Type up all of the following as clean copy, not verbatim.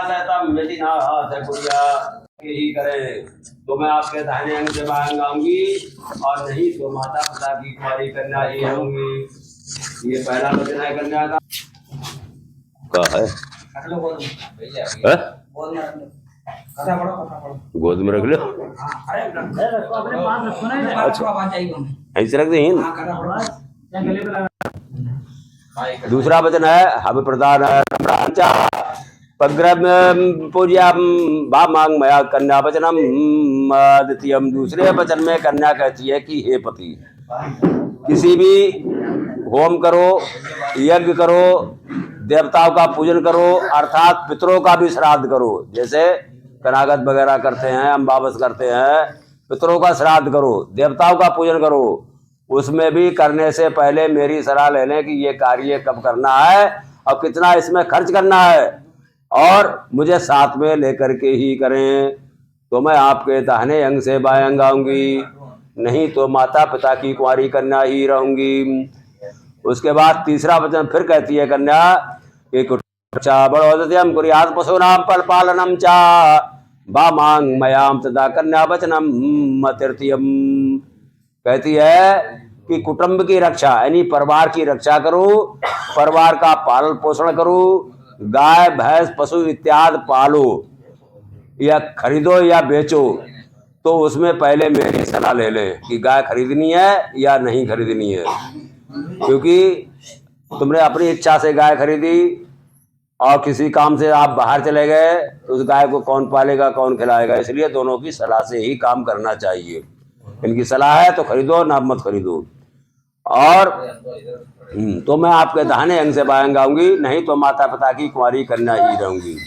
सहतम यदि ना सकुरिया यही करे तो मैं आपके दाहिने अंग से बाएं अंग आऊंगी और नहीं तो माता पिता की कुंवारी कन्या ही रहूंगी। ये पहला वचन है कन्या का है? गोद में रख लो। ऐसे रख दे। दूसरा वचन है हव प्रदान पग्रम पूज्या बा मांग मया कन्या वचनम द्वितीयम। दूसरे वचन में कन्या कहती है कि हे पति, किसी भी होम करो, यज्ञ करो, देवताओं का पूजन करो, अर्थात पितरों का भी श्राद्ध करो। जैसे कनागत वगैरह करते हैं, अम्बावस करते हैं, पितरों का श्राद्ध करो, देवताओं का पूजन करो। उसमें भी करने से पहले मेरी सलाह ले लें कि ये कार्य कब करना है और कितना इसमें खर्च करना है, और मुझे साथ में लेकर के ही करें तो मैं आपके दाहिने अंग से बाएं अंग आऊंगी, नहीं तो माता पिता की कुंवारी कन्या ही रहूंगी। उसके बाद तीसरा वचन फिर कहती है कन्या कि बड़ोदयम कुर्यात् पशूनाम पालनम चा बा मांग मयाम तदा कन्या वचनम तृतीयम। कहती है कि कुटुंब की रक्षा यानी परिवार की रक्षा करो, परिवार का पालन पोषण करो, गाय भैंस पशु इत्यादि पालो या खरीदो या बेचो, तो उसमें पहले मेरी सलाह ले लें कि गाय खरीदनी है या नहीं खरीदनी है। क्योंकि तुमने अपनी इच्छा से गाय खरीदी और किसी काम से आप बाहर चले गए तो उस गाय को कौन पालेगा, कौन खिलाएगा। इसलिए दोनों की सलाह से ही काम करना चाहिए। इनकी सलाह है तो खरीदो, ना मत खरीदो। और तो मैं आपके दाहिने अंग से बाएं अंग आऊंगी, नहीं तो माता पिता की कुंवारी कन्या ही रहूंगी।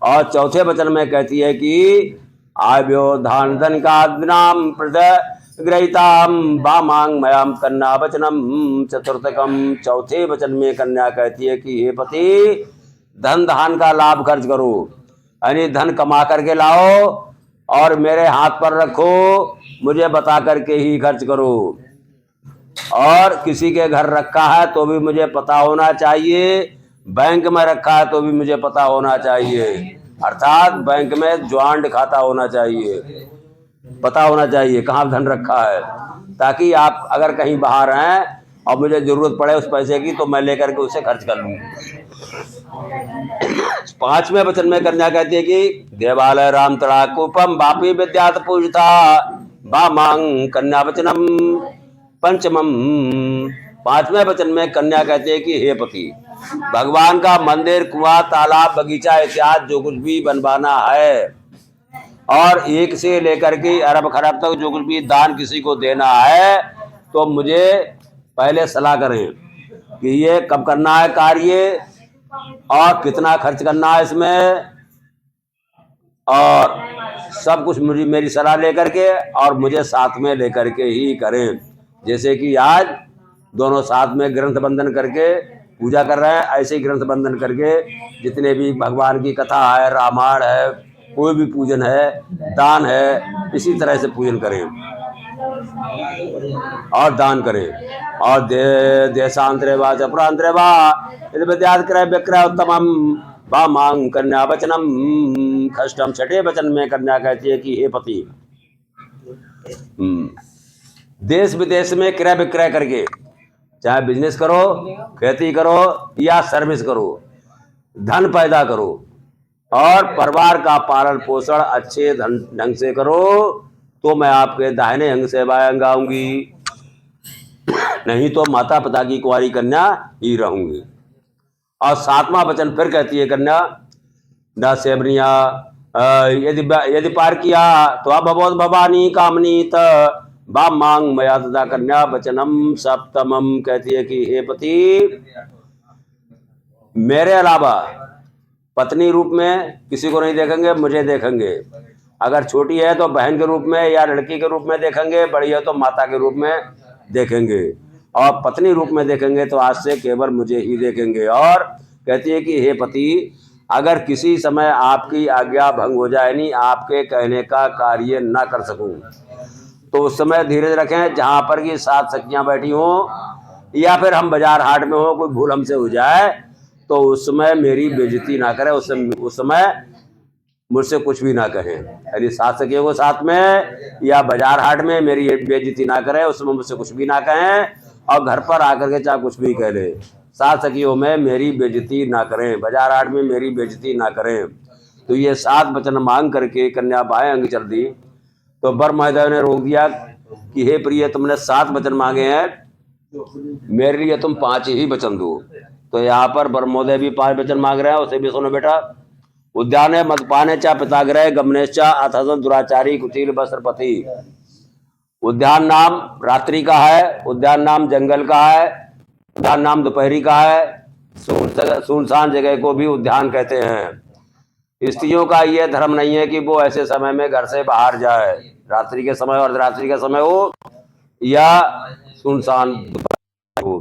और चौथे वचन में कहती है कि आव्यो धान धन का नाम ग्रहिताम बा मांग मयाम कन्या वचनम चतुर्थकम। चौथे वचन में कन्या कहती है कि हे पति, धन धान का लाभ खर्च करो, यानी धन कमा करके लाओ और मेरे हाथ पर रखो, मुझे बता करके ही खर्च करो। और किसी के घर रखा है तो भी मुझे पता होना चाहिए, बैंक में रखा है तो भी मुझे पता होना चाहिए, अर्थात बैंक में ज्वाइंट खाता होना चाहिए, पता होना चाहिए कहाँ धन रखा है, ताकि आप अगर कहीं बाहर हैं और मुझे जरूरत पड़े उस पैसे की तो मैं लेकर के उसे खर्च कर लूँ। पांचवें वचन में कन्या कहती है कि देवालय राम तड़ा कूपम बापी विद्यात पूजता बा मांग कन्या वचनम पंचमम। पांचवें वचन में कन्या कहती है कि हे पति, भगवान का मंदिर, कुआं, तालाब, बगीचा इत्यादि जो कुछ भी बनवाना है और एक से लेकर के अरब खरब तक जो कुछ भी दान किसी को देना है तो मुझे पहले सलाह करें कि ये कब करना है कार्य और कितना खर्च करना है इसमें, और सब कुछ मुझे मेरी सलाह लेकर के और मुझे साथ में लेकर के ही करें। जैसे कि आज दोनों साथ में ग्रंथ बंधन करके पूजा कर रहे हैं, ऐसे ही ग्रंथ बंधन करके जितने भी भगवान की कथा है, रामायण है, कोई भी पूजन है, दान है, इसी तरह से पूजन करें और दान करें। और देशांतरे वा चपुरांतरे वा विद्यात क्रय विक्रय उत्तमम बा मांग कन्या वचनम खष्टम। छठे वचन में कन्या कहती है कि हे पति, देश विदेश में क्रय विक्रय करके चाहे बिजनेस करो, खेती करो या सर्विस करो, धन पैदा करो और परिवार का पालन पोषण अच्छे ढंग से करो तो मैं आपके दाहिने अंग से बाएं अंग आऊंगी, नहीं तो माता पिता की कुंवारी कन्या ही रहूंगी। और सातवां वचन फिर कहती है कन्या न सेवनिया यदि पार किया तो अभवोद भवानी कामनी त बा मांग मया तदा कन्या वचनम सप्तमम। कहती है कि हे पति, मेरे अलावा पत्नी रूप में किसी को नहीं देखेंगे, मुझे देखेंगे। अगर छोटी है तो बहन के रूप में या लड़की के रूप में देखेंगे, बड़ी है तो माता के रूप में देखेंगे, और पत्नी रूप में देखेंगे तो आज से केवल मुझे ही देखेंगे। और कहती है कि हे पति, अगर किसी समय आपकी आज्ञा भंग हो जाए, नहीं आपके कहने का कार्य ना कर सकूं, तो उस समय धीरज रखें। जहाँ पर की 7 सखियां बैठी हों या फिर हम बाजार हाट में हो, कोई भूल हमसे हो जाए तो उस समय मेरी बेइज्जती ना करें, उस समय मुझसे कुछ भी ना कहें। यानी सात सखियों को साथ में या बाजार हाट में मेरी बेइज्जती ना करें, उस समय मुझसे कुछ भी ना कहें, और घर पर आकर के चाहे कुछ भी कह ले, सात सखियों में मेरी बेइज्जती ना करें, बाजार हाट में मेरी बेइज्जती ना करें। तो ये 7 वचन मांग करके कन्या बाएं अंग चल दी। तो वर महोदय ने रोक दिया कि हे प्रिय, तुमने 7 वचन मांगे हैं, मेरे लिए तुम 5 ही वचन दो। तो यहाँ पर वर महोदय भी 5 वचन मांग रहे हैं, उसे भी सुनो बेटा। उद्याने मदपाने चा पिताग्रह गमनेश्चा अथसन दुराचारी कुटील वस्त्रपति। उद्यान नाम रात्रि का है, उद्यान नाम जंगल का है, उद्यान नाम दोपहरी का है, सुनसान जगह को भी उद्यान कहते हैं। स्त्रियों का यह धर्म नहीं है कि वो ऐसे समय में घर से बाहर जाए, रात्रि के समय और रात्रि का समय हो या सुनसान हो।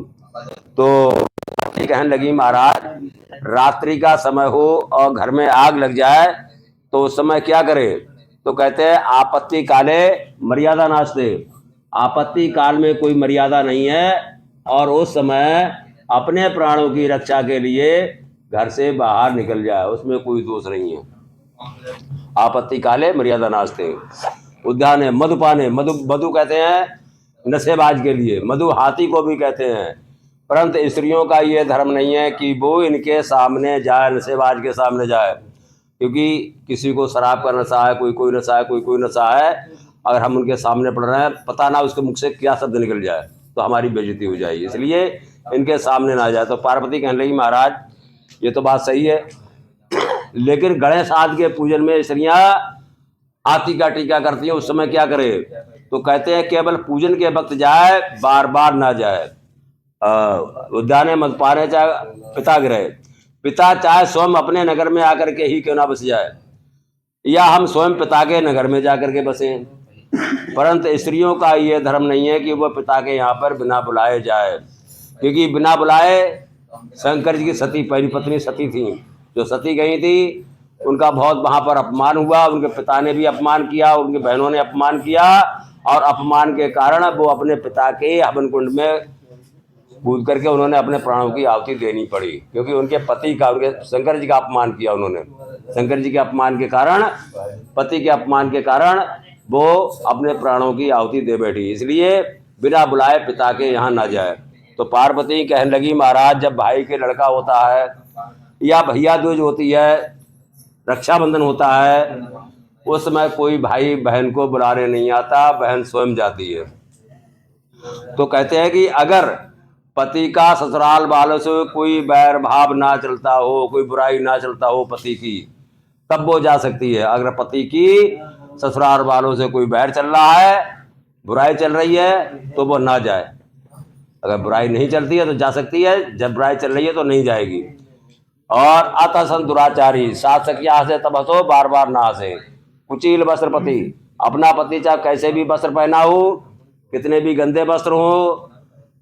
तो कहने लगी महाराज, रात्रि का समय हो और घर में आग लग जाए तो उस समय क्या करे? तो कहते हैं आपत्ति काले मर्यादा नास्ते। आपत्ति काल में कोई मर्यादा नहीं है, और उस समय अपने प्राणों की रक्षा के लिए घर से बाहर निकल जाए, उसमें कोई दोष नहीं है। आपत्ति काले मर्यादा नास्ते। उद्यान है मधुपाने, मधु कहते हैं नशेबाज के लिए, मधु हाथी को भी कहते हैं। परंतु स्त्रियों का ये धर्म नहीं है कि वो इनके सामने जाए, नशेबाज के सामने जाए, क्योंकि किसी को शराब का नशा है, कोई नशा है, कोई नशा है। अगर हम उनके सामने पड़ रहे हैं, पता ना उसके मुख से क्या शब्द निकल जाए तो हमारी बेइज्जती हो जाएगी, इसलिए इनके सामने ना जाए। तो पार्वती कहने लगी महाराज ये तो बात सही है, लेकिन गणेश आदि के पूजन में स्त्रियां हाथी का टीका करती हैं, उस समय क्या करे? तो कहते हैं केवल पूजन के वक्त जाए, बार बार ना जाए। उद्याने मदपाने चाहे पिताग्रह, पिता चाहे स्वयं अपने नगर में आकर के ही क्यों ना बस जाए, या हम स्वयं पिता के नगर में जाकर के बसें, परंतु स्त्रियों का ये धर्म नहीं है कि वह पिता के यहाँ पर बिना बुलाए जाए, क्योंकि बिना बुलाए शंकर जी की सती पहली पत्नी सती थी, जो सती गई थी उनका बहुत वहां पर अपमान हुआ, उनके पिता ने भी अपमान किया, उनकी बहनों ने अपमान किया, और अपमान के कारण वो अपने पिता के हवन कुंड में कूद करके उन्होंने अपने प्राणों की आहुति देनी पड़ी, क्योंकि उनके पति का, उनके शंकर जी का अपमान किया उन्होंने। शंकर जी के अपमान के कारण, पति के अपमान के कारण वो अपने प्राणों की आहुति दे बैठी, इसलिए बिना बुलाए पिता के यहाँ ना जाए। तो पार्वती कहने लगी महाराज, जब भाई के लड़का होता है या भैया दूज होती है, रक्षाबंधन होता है, उस समय कोई भाई बहन को बुलाने नहीं आता, बहन स्वयं जाती है। तो कहते हैं कि अगर पति का ससुराल वालों से कोई बैर भाव ना चलता हो, कोई बुराई ना चलता हो पति की, तब वो जा सकती है। अगर पति की ससुराल वालों से कोई बैर चल रहा है, बुराई चल रही है, तो वो ना जाए। अगर बुराई नहीं चलती है तो जा सकती है, जब बुराई चल रही है तो नहीं जाएगी। और अतसन दुराचारी, 7 सखियां हंसे तब हंसो, बार बार ना हंसे। कुचील वस्त्रपति, अपना पति चाहे कैसे भी वस्त्र पहना हो, कितने भी गंदे वस्त्र हो,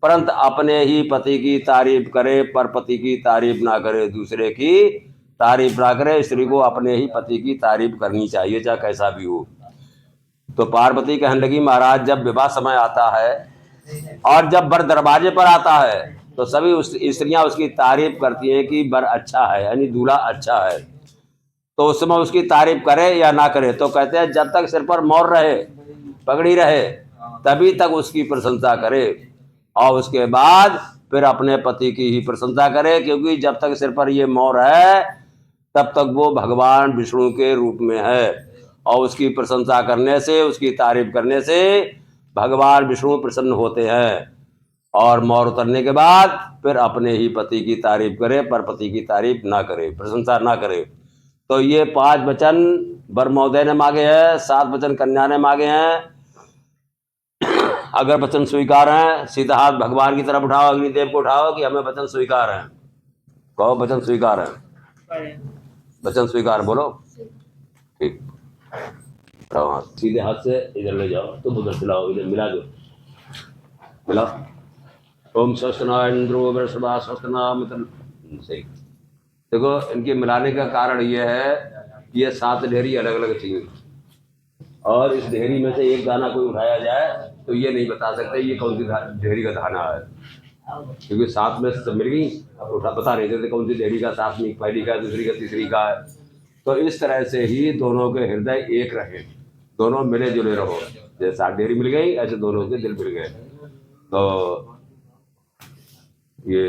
परंतु अपने ही पति की तारीफ करे, पर पति की तारीफ ना करे, दूसरे की तारीफ ना करे। स्त्री को अपने ही पति की तारीफ करनी चाहिए, चाहे कैसा भी हो। तो पार्वती कहने लगी महाराज, जब विवाह समय आता है और जब वर दरवाजे पर आता है तो सभी स्त्रियां उसकी तारीफ करती हैं कि वर अच्छा है, यानी दूल्हा अच्छा है। तो उस समय उसकी तारीफ करे या ना करे, तो कहते हैं जब तक सिर पर मोर रहे, पगड़ी रहे, तभी तक उसकी प्रशंसा करे, और उसके बाद फिर अपने पति की ही प्रशंसा करे, क्योंकि जब तक सिर पर ये मोर है तब तक वो भगवान विष्णु के रूप में है, और उसकी प्रशंसा करने से, उसकी तारीफ करने से भगवान विष्णु प्रसन्न होते हैं। और मोर उतरने के बाद फिर अपने ही पति की तारीफ करे, पर पति की तारीफ ना करे, प्रशंसा ना करे। तो ये 5 वचन वर महोदय ने मांगे हैं, 7 वचन कन्या ने मांगे हैं। अगर वचन स्वीकार हैं, सीधा हाथ भगवान की तरफ उठाओ, अग्निदेव को उठाओ कि हमें वचन स्वीकार है। कहो वचन स्वीकार है, वचन स्वीकार बोलो। ठीक, हाँ सीधे हाथ से इधर ले जाओ, तो उधर चलाओ, इधर मिला दो, मिला। ओम स्वस्तना इंद्रो वृषभा स्वस्तना, मतलब सही। देखो इनके मिलाने का कारण ये है कि ये 7 ढेरी अलग अलग थी, और इस ढेरी में से एक दाना कोई उठाया जाए तो ये नहीं बता सकते ये कौन सी ढेरी का दाना है, क्योंकि 7 में सब मिल गई। अब उठा बता रहे थे कौन सी देहरी का सात्विक, पहली का, दूसरी का, तीसरी का है। तो इस तरह से ही दोनों के हृदय एक रहे, दोनों मिले जुले रहो। जैसे 7 देहरी मिल गई ऐसे दोनों के दिल मिल गए। तो ये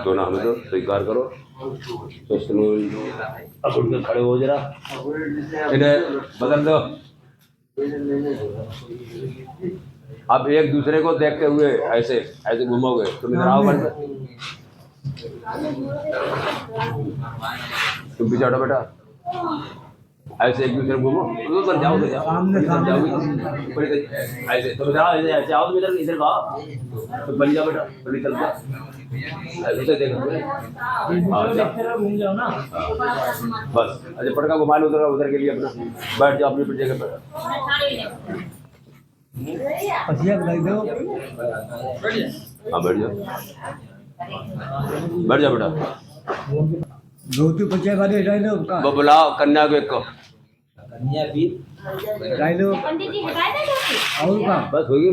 दोनों हमें तो स्वीकार करो। तो अब उठ के खड़े हो जरा, इन्हें बदल दो। अब एक दूसरे को देखते हुए ऐसे ऐसे घूमोगे, तुम इधर आओ बंद, तुम पीछे हटो बेटा, ऐसे एक दूसरे को घूमो, उधर जाओ, उधर जाओ, ऐसे तुम इधर आओ, ऐसे आओ, तुम इधर इधर आओ, तो बन जाओ बेटा, बड़ी चल जा, ऐसे देखो घूम जाओ ना बस। अच्छा पटका घुमा लो उधर, उधर के लिए अपना बैठ जाओ अपनी जगह पर। हाँ बैठ जाओ, बैठ जाओ बेटा। वो बुलाओ कन्या को, एक को बस होगी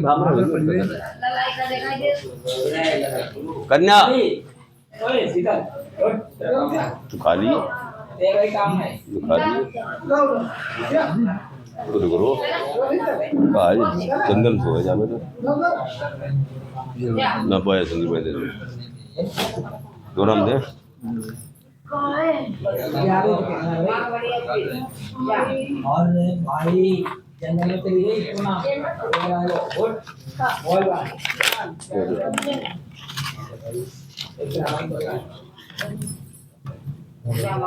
कन्या तू खा ली, करो चंदन सो जा बेटा ना पाया संगी में दे दो राम दे। और भाई जंगल में चली गई तो ना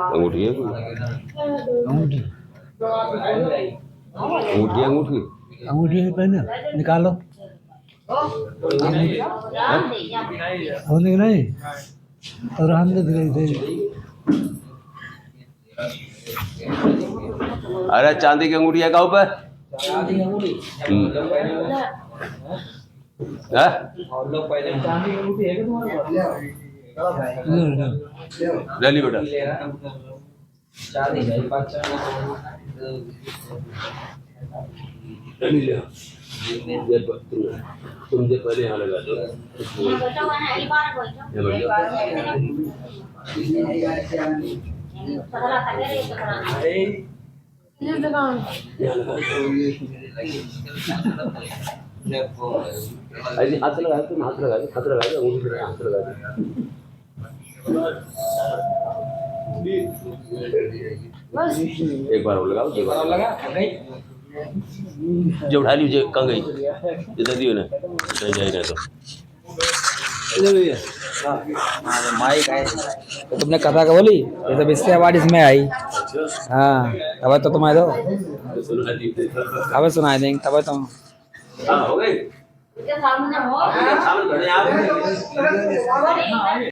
अंगूठी है, अंगूठी अंगूठी अंगूठी अंगूठी पहने निकालो, होने नहीं और हम तो थे। अरे चांदी की अंगूठी है गाँव पर, ले ली बेटा। तुम जो पहले यहाँ लगा दो, हाथ लगा, तुम हाथ लगा, हाथ लगा, हाथ लगा। एक बार और लगाओ, दो बार लगा, जो उठा लीजिए कहाँ गई, इधर दियो ना, नहीं जाए ना तो माइक है तो तुमने कथा का बोली, ये तो इससे आवाज इसमें आई। हाँ तब तो तुम्हारे दो अब सुनाई देंगे, तब तुम हो गई।